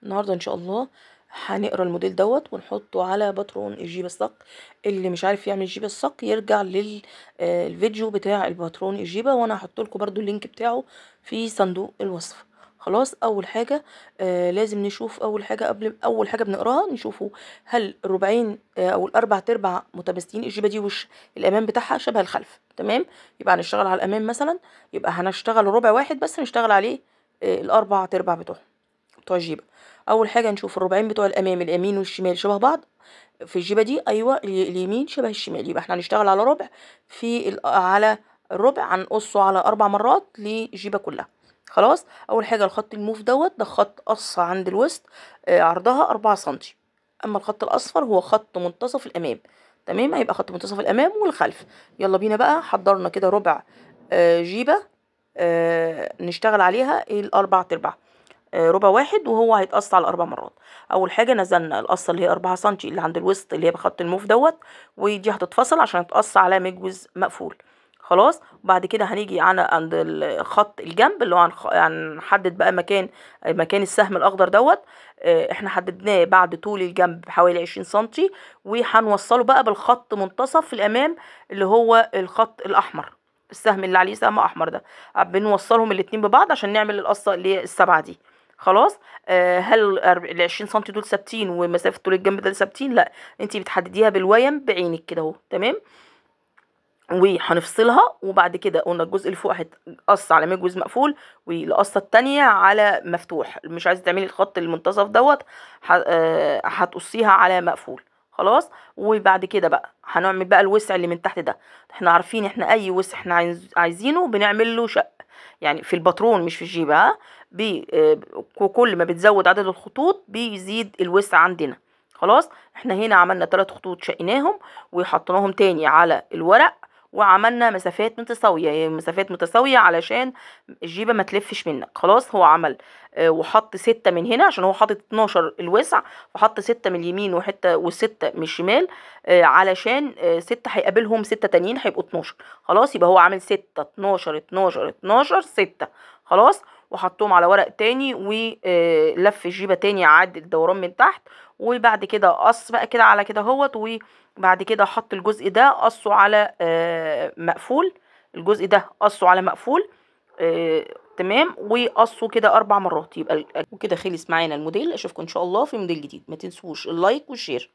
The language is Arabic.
النهارده ان شاء الله هنقرا الموديل دوت ونحطه على باترون الجيب الصق. اللي مش عارف يعمل جيب الصق يرجع للفيديو بتاع الباترون الجيبه، وانا هحط لكم برضو اللينك بتاعه في صندوق الوصف. خلاص، اول حاجه لازم نشوف اول حاجه قبل اول حاجه بنقراها نشوفه هل الربعين او الاربع تربع متماثلين. الجيبه دي وش الامام بتاعها شبه الخلف، تمام؟ يبقى هنشتغل على الامام مثلا، يبقى هنشتغل ربع واحد بس نشتغل عليه الاربع تربع بتوع الجيبه. اول حاجه نشوف الربعين بتوع اليمين والشمال شبه بعض في الجيبه دي. ايوه، اليمين شبه الشمال، يبقى احنا هنشتغل على ربع على الربع هنقصه على 4 مرات للجيبه كلها. خلاص، اول حاجه الخط الموف دوت ده خط قص عند الوسط، عرضها 4 سنتي. اما الخط الاصفر هو خط منتصف الامام، تمام؟ هيبقى خط منتصف الامام والخلف. يلا بينا بقى، حضرنا كده ربع جيبه نشتغل عليها الاربع تربع. ربع واحد وهو هيتقص على 4 مرات. اول حاجه نزلنا القصه اللي هي 4 سنتي اللي عند الوسط اللي هي بخط الموف دوت، ودي هتتفصل عشان تقص على مجوز مقفول. خلاص، وبعد كده هنيجي عند خط الجنب اللي هو هنحدد بقى مكان السهم الاخضر دوت. احنا حددناه بعد طول الجنب بحوالي 20 سنتي، وهنوصله بقى بالخط منتصف الامام اللي هو الخط الاحمر. السهم اللي عليه سهم احمر ده بنوصلهم الاتنين ببعض عشان نعمل القصه اللي هي ال7 دي. خلاص، هل ال20 سنتي دول ثابتين ومسافة طول الجنب ده ثابتين؟ لا، انتي بتحدديها بالويم بعينك كده اهو، تمام؟ وهنفصلها، وبعد كده قلنا الجزء اللي فوق هيتقص على مجوز مقفول، والقصه التانية على مفتوح. مش عايزه تعملي الخط المنتصف دوت هتقصيها على مقفول. خلاص، وبعد كده بقى هنعمل بقى الوسع اللي من تحت ده. احنا عارفين احنا اي وسع احنا عايزينه بنعمل له شق، يعني في الباترون مش في الجيبه. ها، كل ما بتزود عدد الخطوط بيزيد الوسع عندنا. خلاص، احنا هنا عملنا 3 خطوط شقيناهم وحطيناهم تاني على الورق، وعملنا مسافات متساوية، يعني مسافات متساوية علشان الجيبة ما تلفش منك. خلاص، هو عمل وحط 6 من هنا عشان هو حاطط 12 الوسع، وحط 6 من اليمين و6 من الشمال، علشان 6 هيقابلهم 6 تانيين هيبقوا 12. خلاص، يبقى هو عامل 6 12 12 12 6. خلاص، وحطهم على ورق تاني ولف الجيبة تاني، عاد الدوران من تحت، وبعد كده قص بقى كده على كده اهوت. بعد كده حط الجزء ده قصه على مقفول. الجزء ده قصه على مقفول، تمام، وقصه كده 4 مرات. يبقى وكده خلص معانا الموديل. اشوفكم ان شاء الله في موديل جديد. ما تنسوش اللايك والشير.